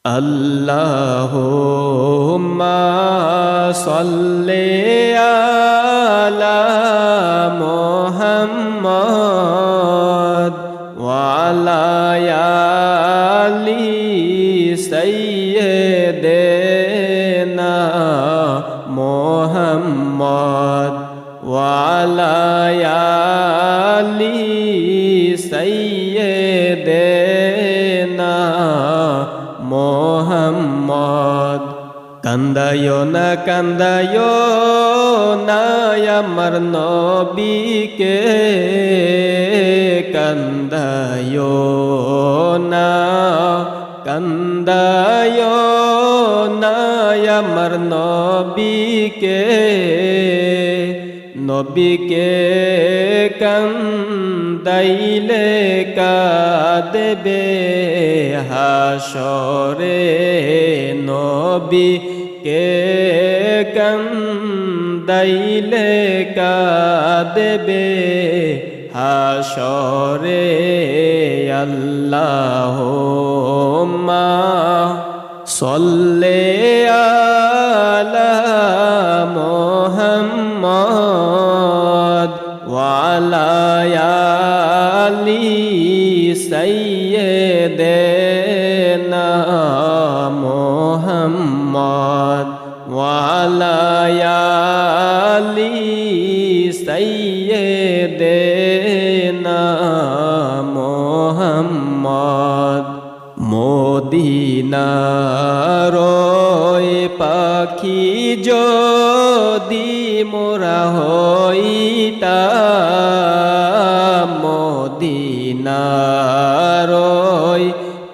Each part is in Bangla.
আল্লাহুম্মা সাল্লি আলা মুহাম্মদ ওয়া আলা আলি সাইয়্যিদিনা মুহাম্মদ ওয়া আলা আলি সাইয়্যিদিনা মুহাম্মদ। কান্দায়ো না আমার নবীকে, কান্দায়ো না আমার নবীকে, নবীকে কান্দাইলে কাঁদবে হাসরে, নবীকে কান্দাইলে কাঁদবে হাসরে। আল্লাহুম্মা সাল্লি আলা মুহাম্মদ ওয়া আলা আলি সাইয়্যিদিনা মুহাম্মদ ওয়া আলা আলি সাইয়্যিদিনা মুহাম্মদ। মদিনার ওই পাখি যদি মোরা হইতাম, মদিনার ওই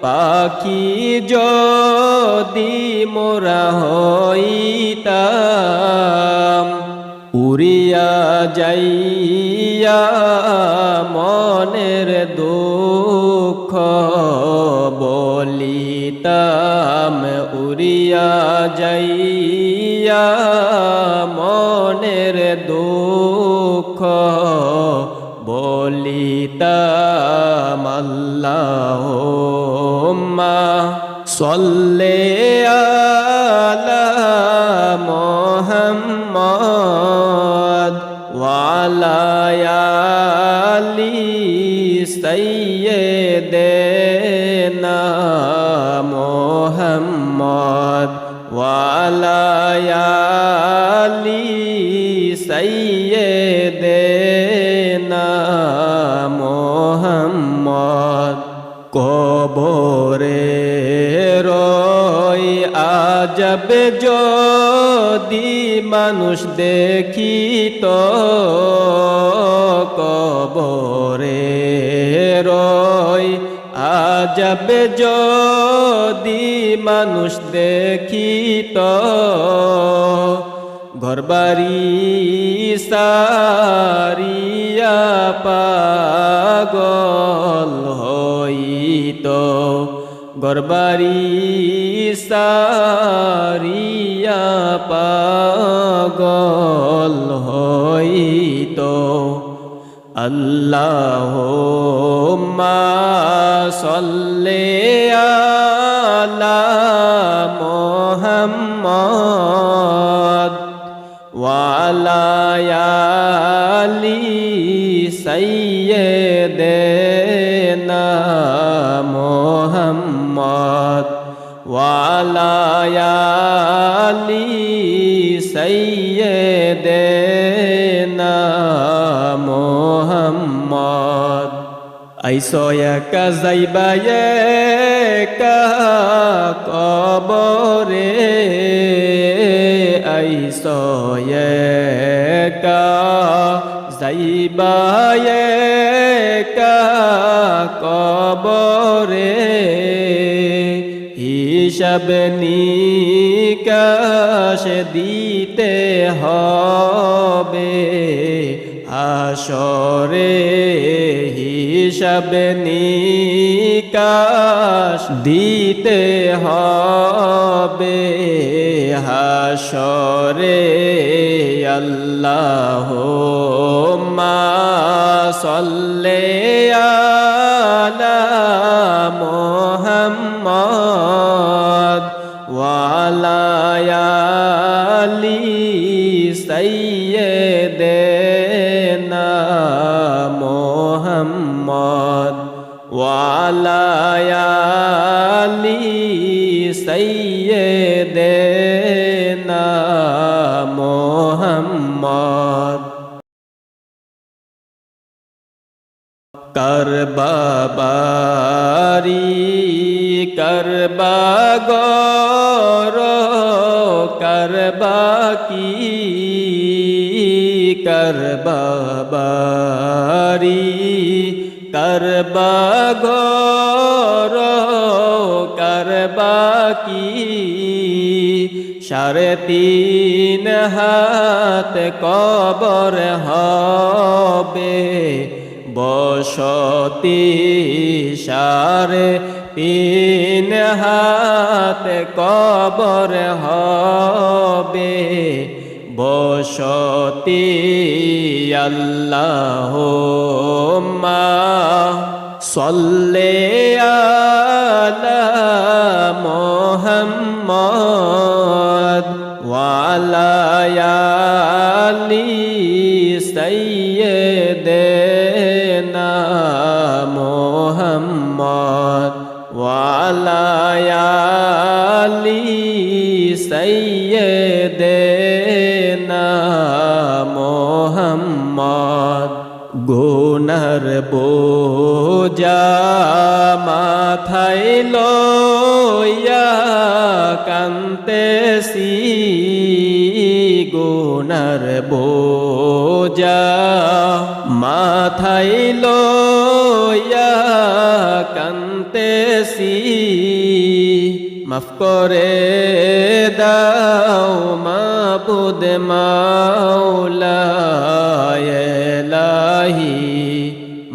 পাখি যদি মোরা হইতাম, উড়িয়া যাইয়া মনের দুঃখ বলিতাম, উড়িয়া যাইয়া মনের দুঃখ বলিতাম। আল্লাহুম্মা সাল্লি আলা মুহাম্মদ ওয়া আলা আলি সাইয়্যিদিনা মুহাম্মদ ওয়া আলা আলি সাইয়্যিদিনা মুহাম্মদ। কবরে রই আজব যদি মানুষ দেখিত, কবরে রই আজব যদি মানুষ দেখিত, ঘরবাড়ি সারিয়া পাগল হইত, ঘরবাড়ি সারিয়া পাগল হইত। আল্লাহুম্মা সাল্লি আলা মুহাম্মদ ওয়া আলা আলি সাইয়্যিদিনা মুহাম্মদ ওয়া আলা আলি সাইয়্যিদিনা মুহাম্মদ। আইসো একা যাইবা একা কবরে, আইসো একা যাইবা একা কবরে, হিসাব নিকাশ দিতে হবে হাসরে, হিসাব নিকাশ দিতে হবে হাসরে। আল্লাহুম্মা সাল্লি আলা মুহাম্মদ আলি সাইয়্যিদিনা মুহাম্মদ করবা বারি করবা গর করবা কি করবা বারি করবা গর করবা কি 3.5 হাত কবর হবে বসতি 3.5 হাত কবর হবে বসতি আল্লাহুম্মা সাল্লি আলা মুহাম্মদ ওয়া আলা আলি সাইয়্যিদিনা মুহাম্মদ ওয়া আলা আলি সাইয়্যিদিনা মুহাম্মদ গুনার বোঝা মাথায় লইয়া কান্তেছি গুনার বোঝা মাথায় লইয়া কান্তেছি মাফ করে দাও মাবুদ মাওলা ইলাহি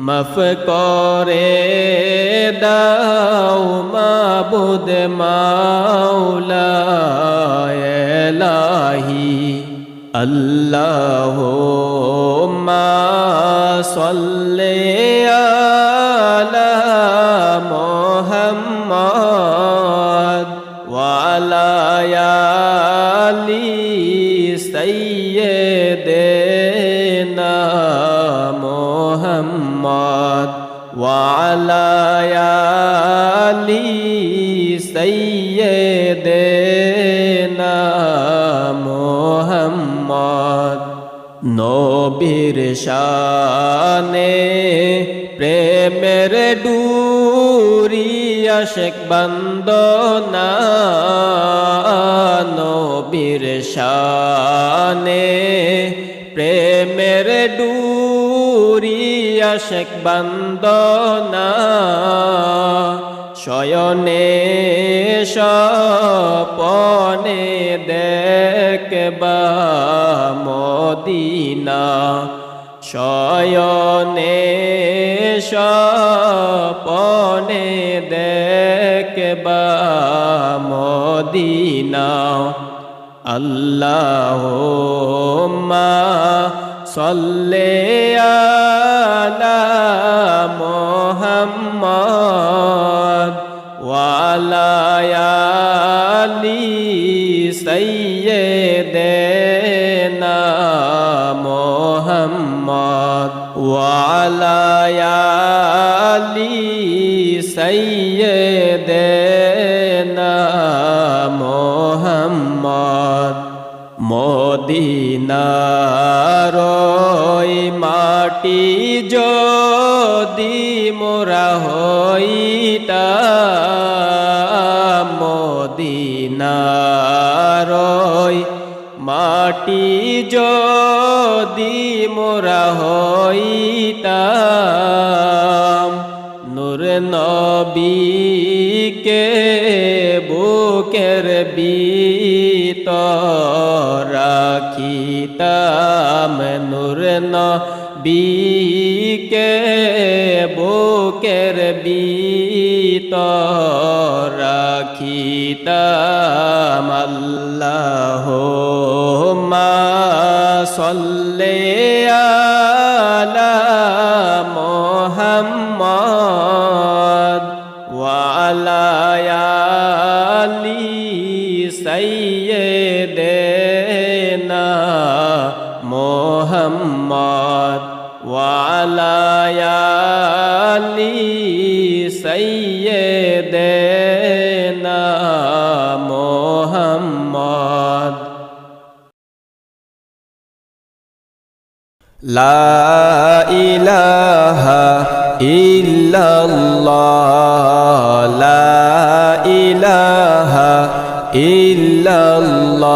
মাফ করে দাও মাবুদ মাওলা ইলাহি আল্লাহুম্মা সাল্লি আলা মুহাম্মদ ওয়া আলা আলি সাইয়্যিদিনা মুহাম্মদ ওয়া আলা আলি সাইয়্যিদিনা মুহাম্মদ নবীর শানে প্রেমের ডুরি আশিক বান্দনা নবীর শানে প্রেমের ডুরি আশিক বান্দনা শয়নে স্বপনে দেখবা মদিনা শয়নে স্বপনে দেখবা মদিনা আল্লাহুম্মা সাল্লি আলা মুহাম্মদ ওয়া আলা আলি সাইয়্যিদিনা মুহাম্মদ ওয়া আলা আলি সাইয়্যিদিনা মুহাম্মদ মদিনার ওই মাটি যদি মোরা হইতাম মদিনার ওই মাটি যদি মোরা হইতাম নূর নবীকে বুকের ভিতর রাখিতাম নূর নবীকে বুকের ভিতর রাখিতাম আল্লাহুম্মা সাল্লি আলা মুহাম্মদ ওয়া আলা আলি সাইয়্যিদিনা মুহাম্মদ ওয়া আলা আলি সাইয়্যিদিনা না মোহাম্মদ। লা ইলাহা ইল্লাল্লাহ, লা ইলাহা ইল্লাল্লাহ,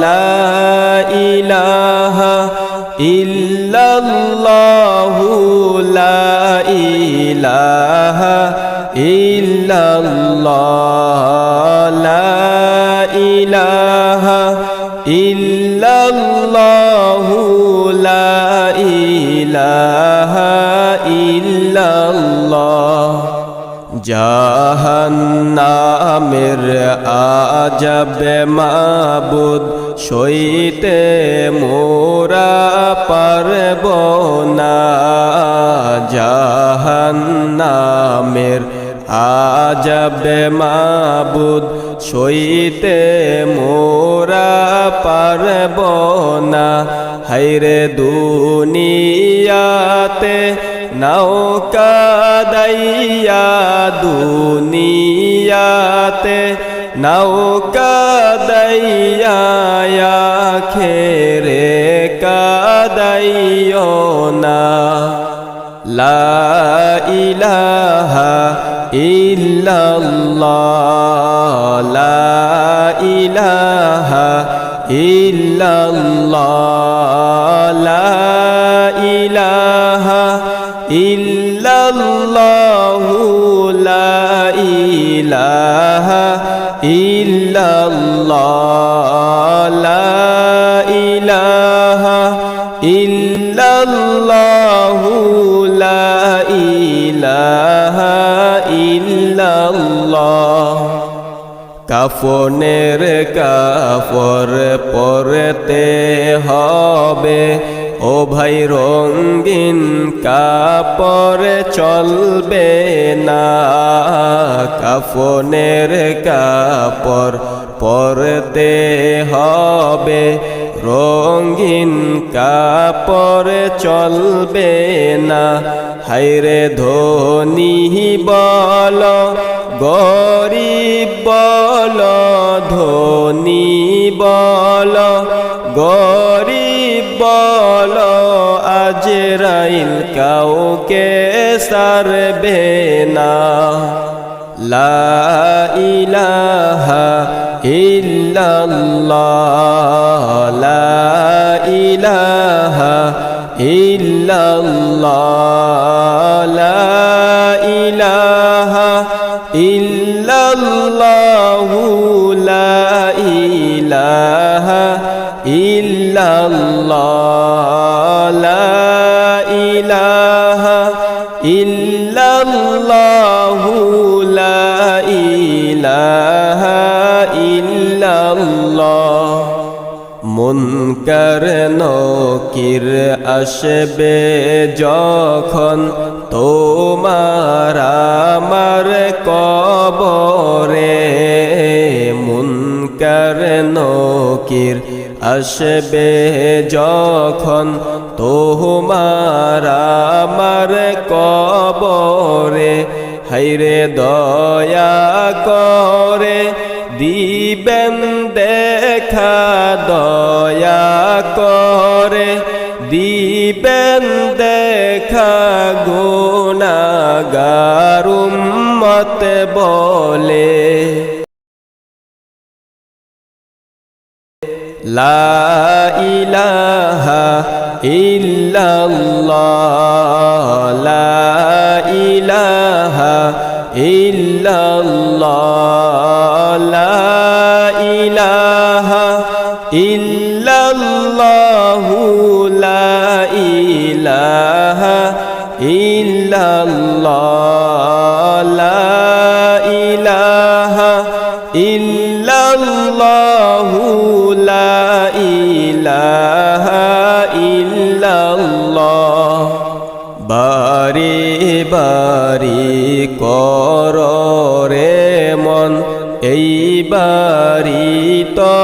লা ইলাহা ইল্লাল্লাহু, লা ইলাহা ইল্লাল্লাহ, লা ইলাহা ইল্লাল্লাহু, লা ইলাহা ইল্লাল্লাহ। জাহান্নামের আযাব মাবুদ সইতে মোরা পারব না, জাহান্নামের আযাব মাবুদ সইতে মোরা পারব না। হায়রে দুনিয়াতে নৌকা দাইয়া, দুনিয়াতে নৌকা দাইয়া, আখেরে কাদাইও না। লা ইলাহা ইল্লাল্লাহ, লা ইলাহা ইল্লাল্লাহ, লা ইলাহা ইল্লাল্লাহু, লা ইলাহা ইল্লাল্লাহ, লা ইলাহা ইল্লাল্লাহু, লা ইলাহা ইল্লাল্লাহ। কাফনের কাফর পরতে হবে ও ভাই, রঙিন কাপড় চলবে না। কাফনের কাপড় পরতে হবে, রঙিন কাপড় চলবে না। হায়রে ধনী বল গরিব বল, ধনী বল গরিব বল, আজরাইল কাউকে সারবে না। লা ইলাহা ইল্লাল্লাহ, লা ইলাহা ইল্লাল্লাহ, লা ইলাহা ইল্লাল্লাহু, লা ইলাহা ইল্লাল্লাহ, লা ইলাহা ইল্লাল্লাহু, লা ইলাহা ইল্লাল্লাহ। মুনকার নকির আসবে যখন তোমার আমার কবরে, মুনকার নকির আসবে যখন তোমার আমার কবরে। হায়রে দয়া করে দিবেন দেখা, দয়া করে দিবেন দেখা, গুনাহগার উম্মত বলে। লা ইলাহা ইল্লাল্লাহ, লা ইলাহা ইল্লাল্লাহ, লা ইলাহা ইল্লাল্লাহু, লা ইলাহা ইল্লাল্লাহ, লা ইলাহা ইল্লাল্লাহু, লা ইলাহা ইল্লাল্লাহ। বারি বারি কর রে মন, এই বারি তো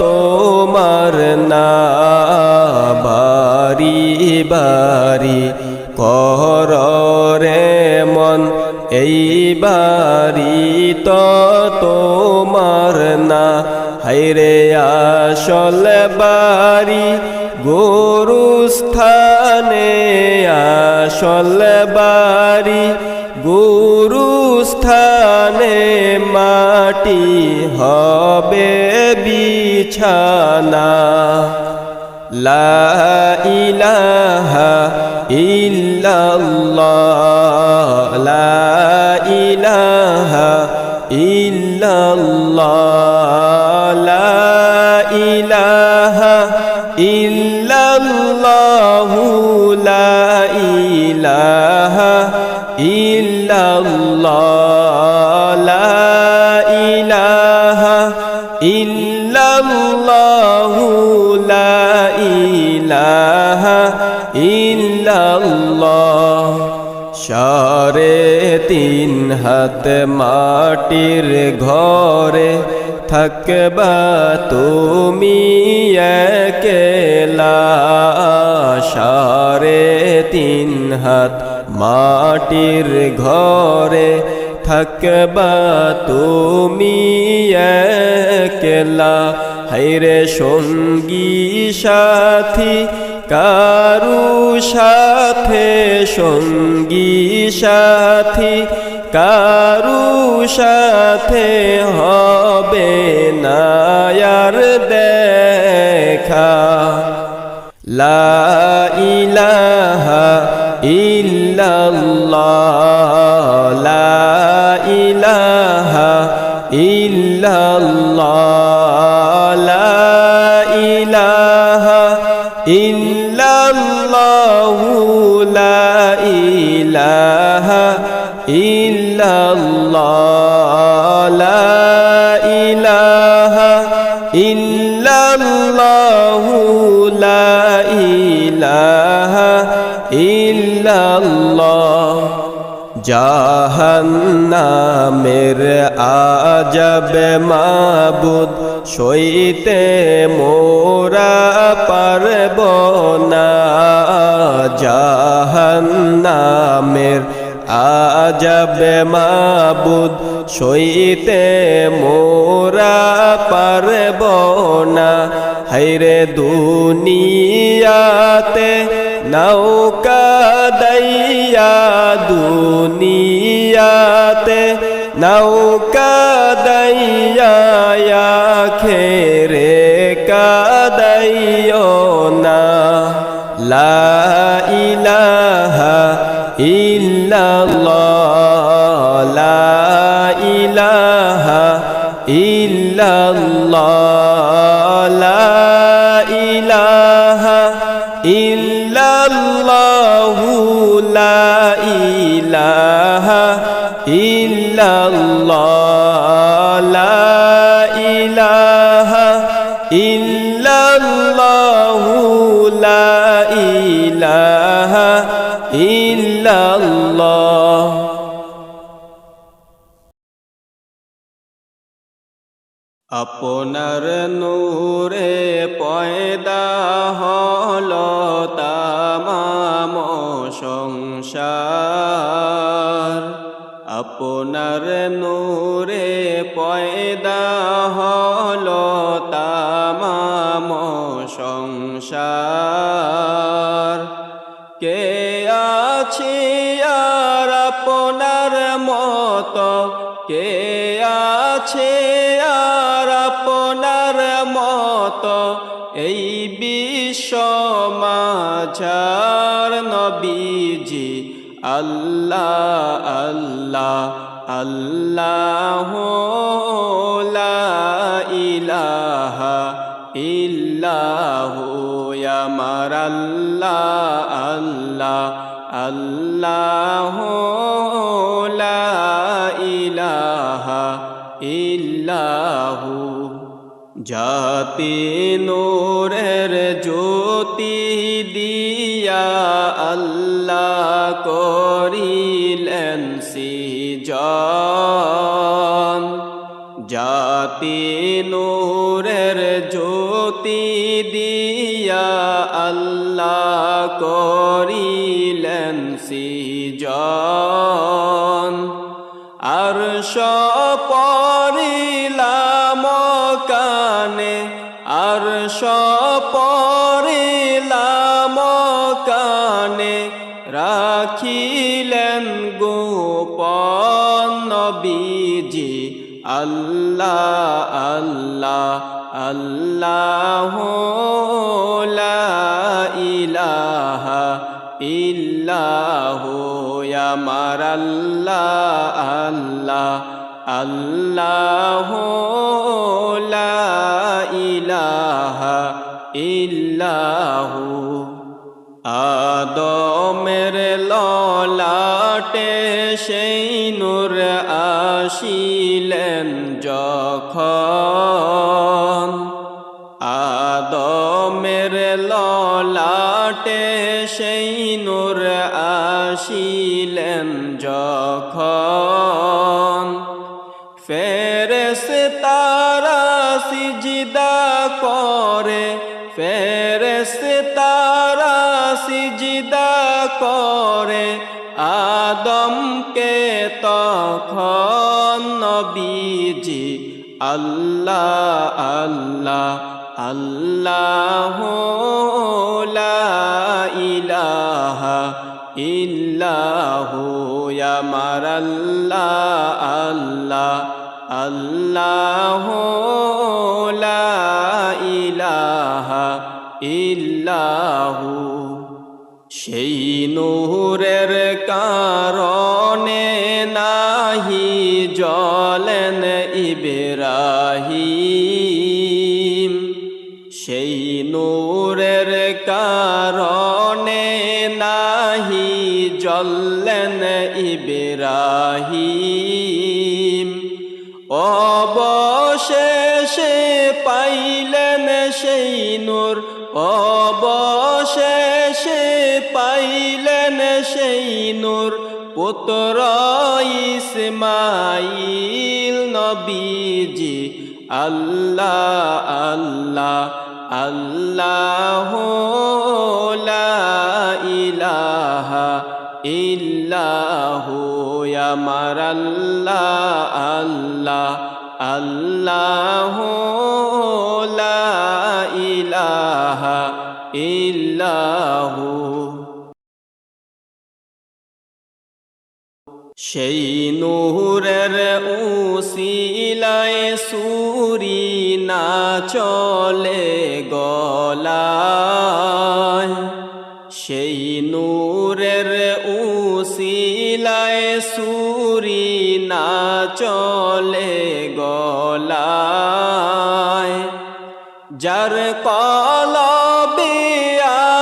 তোমার না। বারি বারি কর রে মন, এই বাড়ি তো তোমার না, হায়রে আসল বাড়ি গুরুস্থানে, আসল বাড়ি গুরুস্থানে, মাটি হবে বিছানা। লা ইলাহা ইল্লাল্লাহ, লা ইলাহা ইল্লাল্লাহ, লা ইলাহা ইল্লাল্লাহ, লা ইলাহা ইল্লাল্লাহ, লা ইলাহা ইল্লাল্লাহ, লা ইলাহা ইল্লাল্লাহ। সাড়ে তিন হাত মাটির ঘরে থাকবা তুমি একেলা, সাড়ে তিন হাত মাটির ঘরে থাকবা তুমি একেলা, হায়রে সঙ্গী সাথী কারু সাথে, সঙ্গী সাথী কারু সাথে হবে না আর দেখা। লা ইলাহা ইল্লাল্লাহ, লা ইলাহা ইল্লাল্লাহ, লা ইলাহা ইল্লাল্লাহ, লা ইলাহা ইল্লাল্লাহ, লা ইলাহা ইল্লাল্লাহ, লা ইলাহা ইল্লাল্লাহ। জাহান্নামের আযাব মাবুদ সইতে মোরা পারব না, জাহান্নামের আযাব মাবুদ সইতে মোরা পারব না, হায়রে দুনিয়াতে নৌকা দাইয়া, দুনিয়াতে নৌকা দাইয়া, আখেরে কাদাইও না। লা ইলাহা ইল্লাল্লাহ, লা ইলাহা ইল্লাল্লাহ, লা ইলাহা ইল্লাল্লাহ, লা ইলাহা ইল্লাল্লাহ, লা ইলাহা ইল্লাল্লাহ, লা ইলাহা ইল্লাল্লাহ। আপনার নূরে পয়দা হলো তামাম সংসার, আপনার নূরে পয়দা হলো তামাম সংসার। কে আছে আর আপনার মতো, কে আছে আর আপনার মতো, এই বিশ্ব মাঝার নবীজি। আল্লাহ আল্লাহ আল্লাহ, লা ইলাহা ইল্লাহু, আমার আল্লাহ আল্লাহ আল্লাহ, লা ইলাহা ইল্লাহু। জাতি নূরের জ্যোতি দিয়া আল্লাহ করিলেন সৃজন, জাতি নূরের জ্যোতি দিয়া আল্লাহ করিলেন সৃজন। পরিলাম কানে, আরশ পরিলাম কানে, রাখিলেন গোপন নবীজি আল্লাহ আল্লাহ আল্লাহু লা ইলাহা ইল্লাহু আমার আল্লাহ আল্লাহ আল্লাহু লা ইলাহা ইল্লাহু। আদমের ললাটে সেই নূর আসিলেন যখন, আদমের ললাটে সেই নূর আসিলেন যখন, ফেরেশতারা সিজদা করে, ফেরেশতারা সিজদা করে, আদমকে তখন নবীজি আল্লাহ আল্লাহ আল্লাহু লা ইলাহা ইল্লাহু আমার আল্লাহ আল্লাহ আল্লাহু লা ইলাহা ইল্লাহু। সেই নূরের কারণে নাহি জ্বলেন ইব্রাহিম, সেই নূরের কারণে নাহি জ্বললেন ইব্রাহিম, অবশেষে পাইলেন সেই নূর, অবশেষে পাইলেন সেই নূর পুত্র ইসমাইল নবীজি আল্লাহ আল্লাহ আল্লাহু লা ইলাহা ইল্লাহু আমার আল্লাহ আল্লাহ আল্লাহু লা ইলাহা ইল্লাহু। সেই নূরের উসিলায় সুরি না চলে গলায়, সেই নূরের উসিলায় সুরি না চলে গলায়, যার কলবে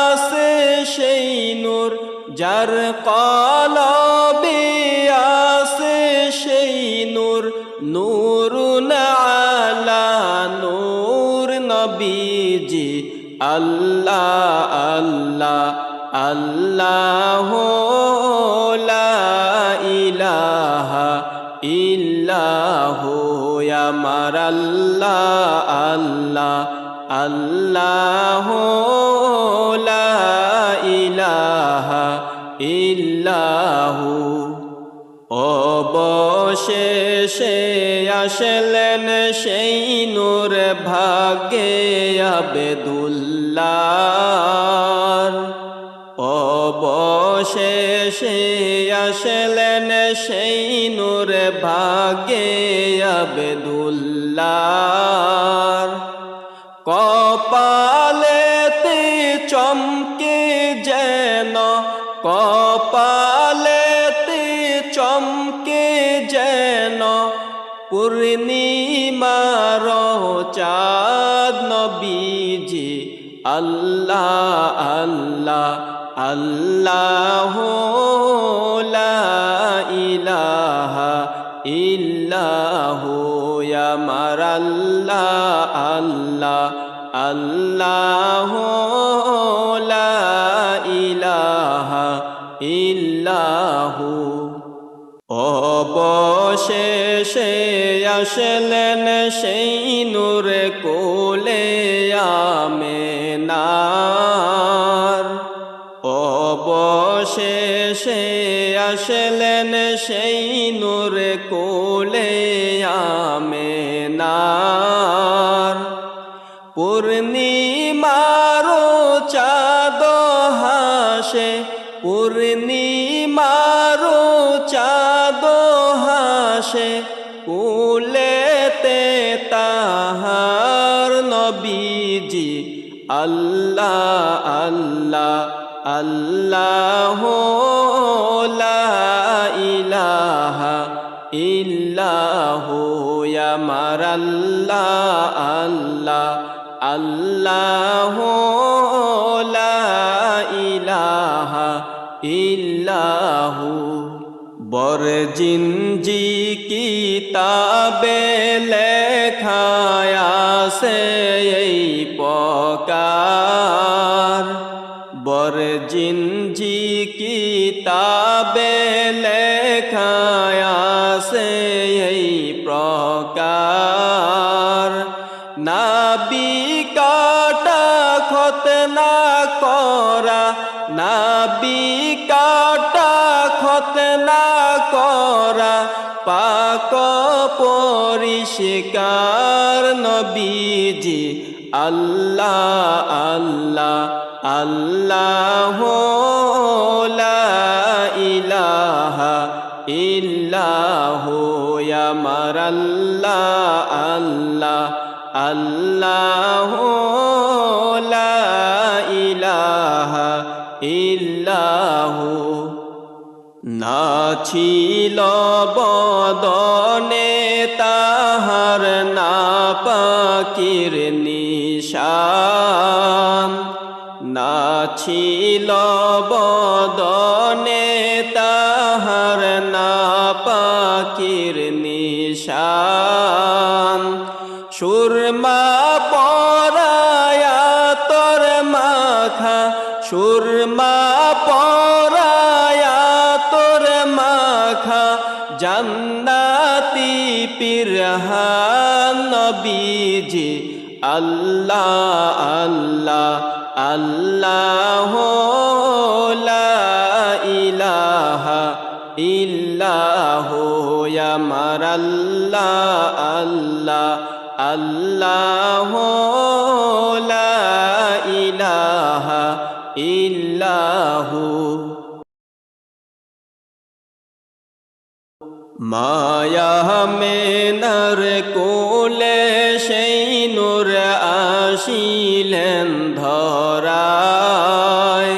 আছে সেই নূর, যার কলবে আছে সেই নূর, নূরুন আলা নূর নবীজি আল্লাহ আল্লাহ আল্লাহু লা ইলাহা ইল্লাহু আমার আল্লাহ আল্লাহ আল্লাহু লা ইলাহা ইল্লাহু। অবশেষে আসলেন সেই নূর ভাগ্যে আবদুল্লাহ, অবশেষে আসলেন সেই নূর ভাগ্যে আবদুল্লাহ, কপালেতে চমকে যেন, কপালেতে চমকে যেন পূর্ণিমার চাঁদ নবীজি আল্লাহ আল্লাহ আল্লাহু লা ইলাহা ইল্লাহু আমার আল্লাহ আল্লাহ আল্লাহু লা ইলাহা ইল্লাহু। অবশেষে আসলেন সেই নূর কোলে আমেনার, অবশেষে আসলেন সেই নূর কোলে হাসে, পূর্ণিমারো চাঁদ হাসে, কুলেতে তাহার নবীজি। আল্লাহ আল্লাহ আল্লাহ লা ইলাহা ইল্লাহু আমার আল্লাহ আল্লাহ আল্লাহ লা ইলাহা ইল্লাহু। বরজিনজি কিতাবে লেখায় আছে এই প্রকার, বরজিনজি কিতাবে লেখায় আছে এই প্রকার। নাবি কাটা খতনা করা, নাবি কাটা খতনা করা, পাক পরিষ্কার নবীজি। আল্লাহ আল্লাহ আল্লাহ লা ইলাহা ইল্লাহু আমার আল্লাহ আল্লাহ আল্লাহ লা ইলাহা ইল্লাহু। না ছিল বদনে তাহার না পাকির নিশান, না ছিল বদনে তাহার না পাকির নিশান। সুরমা পরায়া তোর মাখা, সুরমা পরায়া তোর মাখা, জান্নাতি পিরহান নবীজি। আল্লাহ আল্লাহ আল্লাহ লা ইলাহা ইল্লাহু আমার আল্লাহ আল্লাহ আল্লাহ লা ইলাহা ইল্লাহু। মায়া মেনার কোলে সেই নূর আসিলেন ধরায়,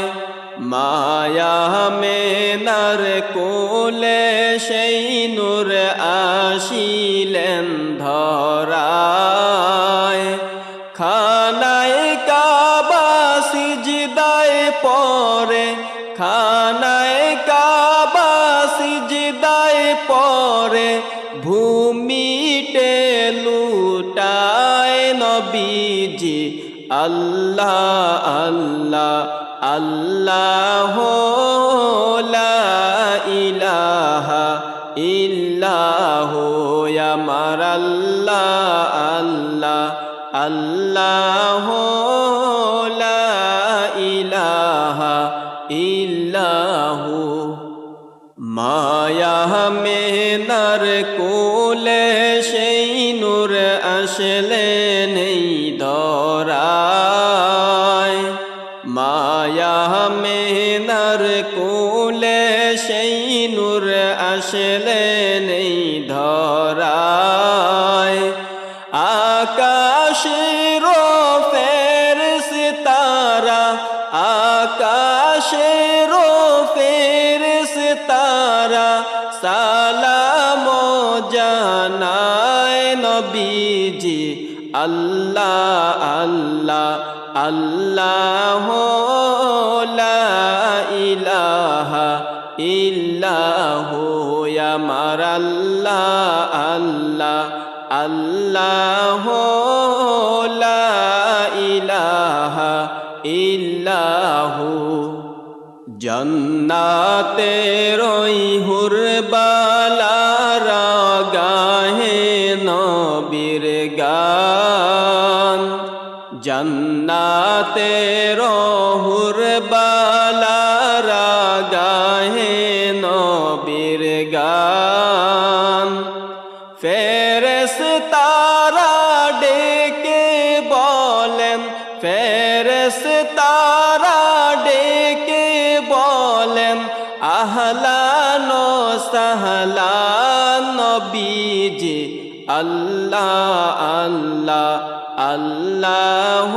মায়া মেনার কোলে সেই নূর আসিলেন ধরায়। খানায় কাবা সিজদায় পরে, খানায় কাবা সিজদায় পরে, ভূমিতে লুটায় নবীজি। আল্লাহ আল্লাহ আল্লাহ লা ইলাহা ইল্লাহু আমার আল্লাহ আল্লাহ আল্লাহ লা ইলাহা ইল্লাহু। মায়া মেনার কোলে সেই নূর আসলেন এই ধরায়, মায়া মেনার কোলে সেই নূর আসলেন এই ধরায়। আকাশের ফেরেশতারা, আকাশের ফেরেশতারা সালাম জানায় নবীজি। আল্লাহ আল্লাহ আল্লাহ লা ইলাহা ইল্লাহু আমার আল্লাহ আল্লাহ আল্লাহ লা ইলাহা ইল্লাহু। জান্নাতের ওই হুরবালারা গাহে নবীর গান, জান্নাতের হুরবালারা গাহে নবীর গান। ফেরেশতারা ডেকে বলেন, ফেরেশতারা ডেকে নবীজি আল্লাহ আল্লাহ আল্লাহ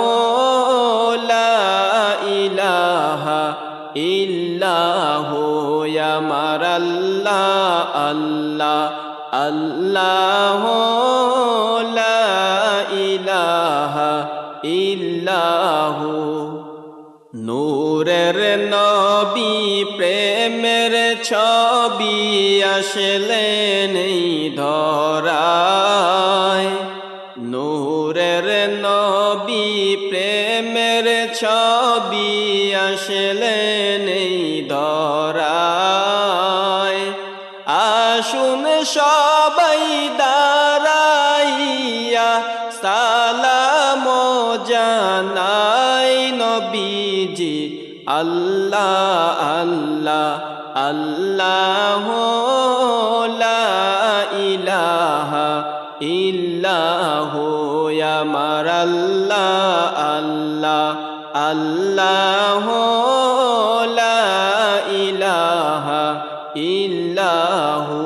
লা ইলাহা ইল্লাহু আমার আল্লাহ আল্লাহ আল্লাহ লা ইলাহা ইল্লাহু নূরের নবী প্রেমের ছবি আসলেন এই ধরায় নূরের নবী প্রেমের ছবি আসলেন এই ধরায় আসুন সবাই দাঁড়াইয়া সালাম জানাই নবীজি আল্লাহ আল্লাহ আল্লাহ লা ইলাহা ইল্লাহু আমার আল্লাহ আল্লাহ আল্লাহ লা ইলাহা ইল্লাহু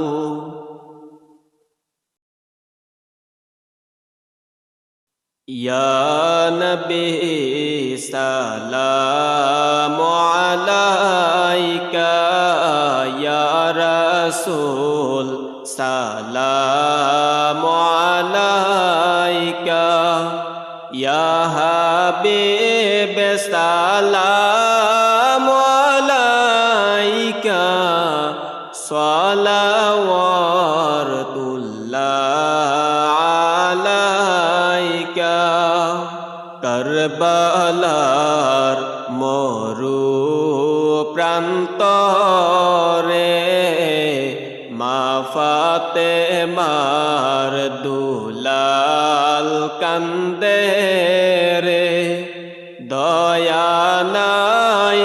ইয়া নবী সালামু আলাইকা ইয়া রাসূল সালামু আলাইকা ইয়া হাবিব সালামু আলাইকা সালাওয়াতুল্লাহ আলাইকা কারবালার মরু প্রান্তরে মা ফাতেমার দুলাল কান্দে রে দয়া নাই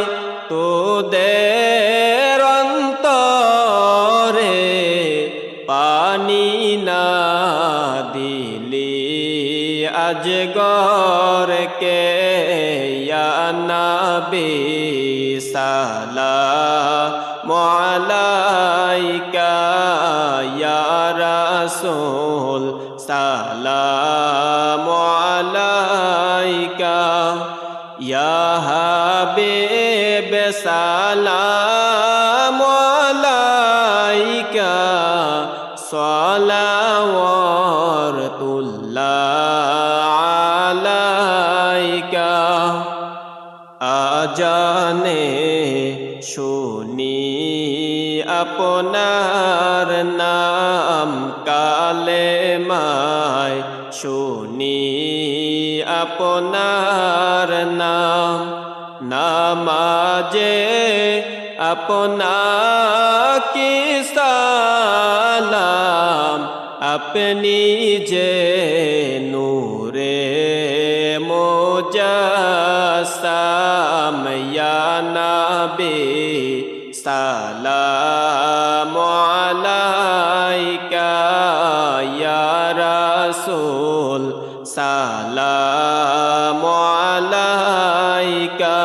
তোদের অন্তরে পানি না দিলি আজগরকে ইয়া নবী সালামু আলাইকা ইয়া রাসূল সালামু আলাইকা ইয়া হাবিব সালামু আলাইকা সালাওয়াতুল্লাহ আলাইকা আজানে শুনি আপনার নাম কালেমায় শুনি আপনার নাম নামাজে আপনাকে সালাম আপনি যে নূরে মুজাসসাম ইয়া নবী সালামু আলাইকা ইয়া রাসূল সালামু আলাইকা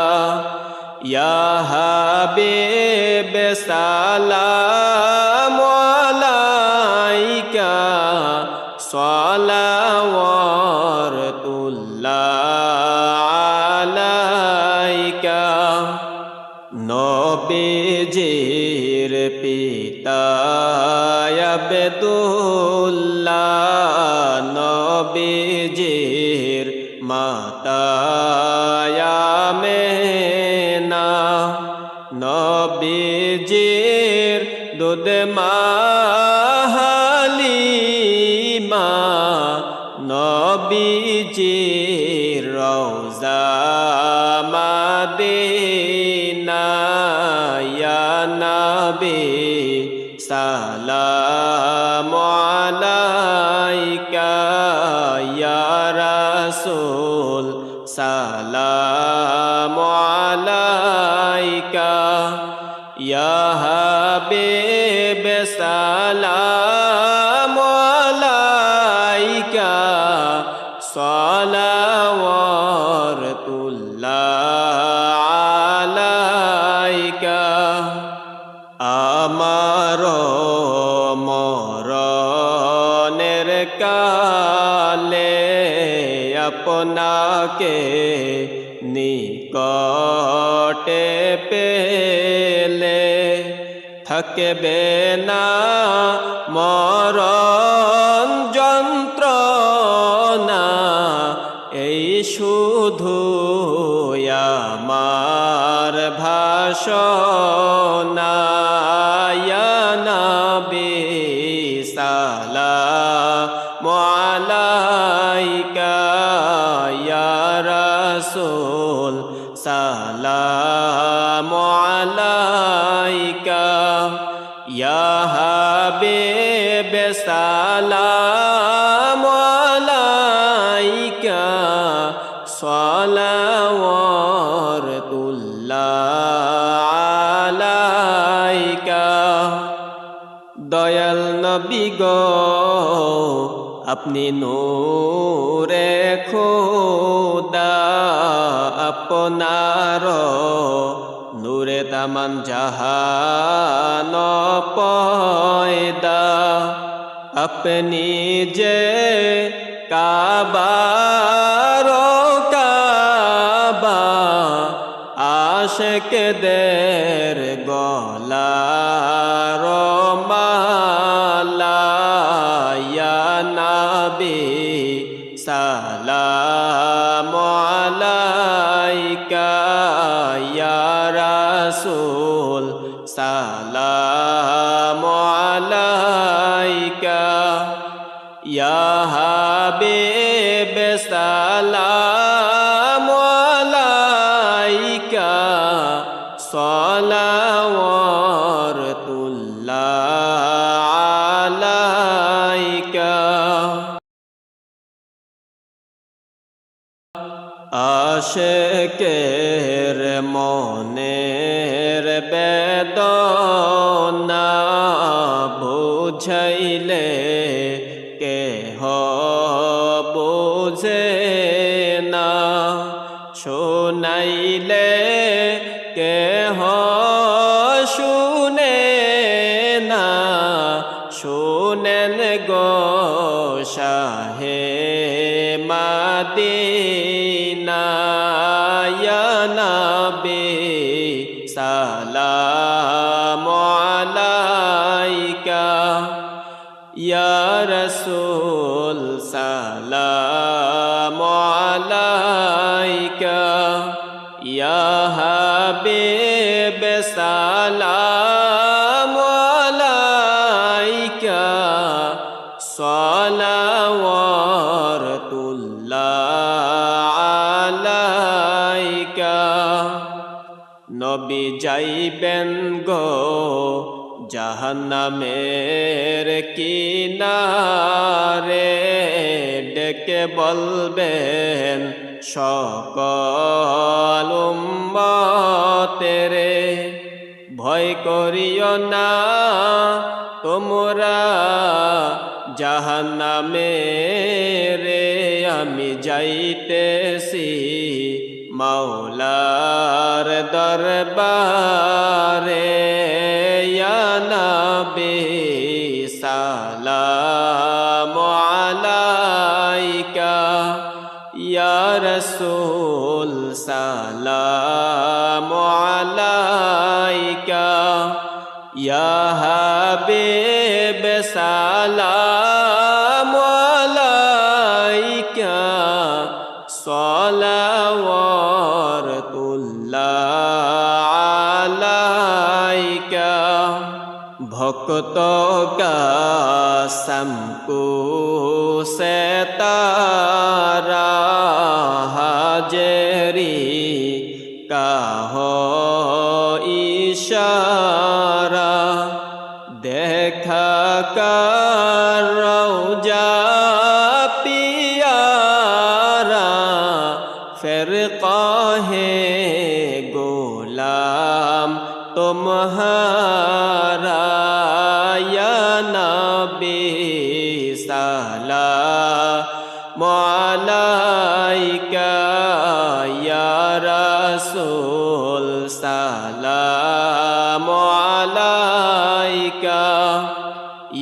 ইয়া হাবিব সালামু আলাইকা সালাওয়াতুল্লাহ আলাইকা নবীজির পিতা আব্দুল্লাহ নবীজির মাতা আমেনা নবীজির দুধ মা হালিমা নবীজির রওজা মদিনা ইয়া নবী সালামু আলাইকা ইয়া রাসূল সালামু আলাইকা ইয়া হাবিব সালামু আলাইকা সালাওয়াতুল্লাহ আলাইকা আমার মরণ কালে আপনাকে নিকটে পেলে থাকবে না মরণ যন্ত্রণা এই শুধু আমার ভাষণা ইয়া নবী সালামু আলাইকা ইয়া রাসূল সালামু আলাইকা ইয়া হাবিব সালামু আলাইকা সালাওয়াতুল্লাহ আলাইকা দয়াল নবী গো আপনি নূরে খোদা আপনার নূরে তামান জাহান পয়দা আপনি যে কাবার কাবা আশিকদের গলার মালা ইয়া নবী সালামু আলাইকা ইয়া রাসূল সালামু আলাইকা ইয়া হাবিব সালামু আলাইকা সালাওয়াতুল্লাহ আলাইকা আশিকের মনের বেদনা বুঝাইলে কেহ বুঝে না শোনাইলে কেহ শুনে না শুনেন গো শাহে মদিনা ইয়া নবী সালামু আলাইকা ইয়া রাসূল সালামু আলাইকা ইয়া হাবিব সালামু আলাইকা সালাওয়াতুল্লাহ আলাইকা নবী যাইবেন গো জাহান্নামের কিনারে ডেকে বলবেন সকল উম্মতেরে ভয় করিও না তোমরা জাহান্নামে রে আমি যাইতেছি মাওলার দরবারে ইয়া নবী সালামু আলাইকা ইয়া রাসূল সালামু আলাইকা ইয়া হাবিব সালামু আলাইকা সালাওয়াতুল্লাহ আলাইকা ভক্ত কাসম কো সে তারা হাজরি কাহ ইশারা দেখা কার রওজা পিয়ারা ফির কাহে গোলাম तुम्हारा या नबी सलामु अलैका या रसूल सलामु अलैका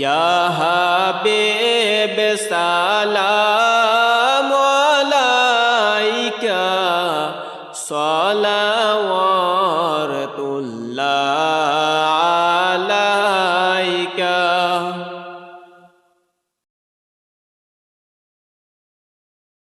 या हबीब সালাম আলাইকা সালাওয়াত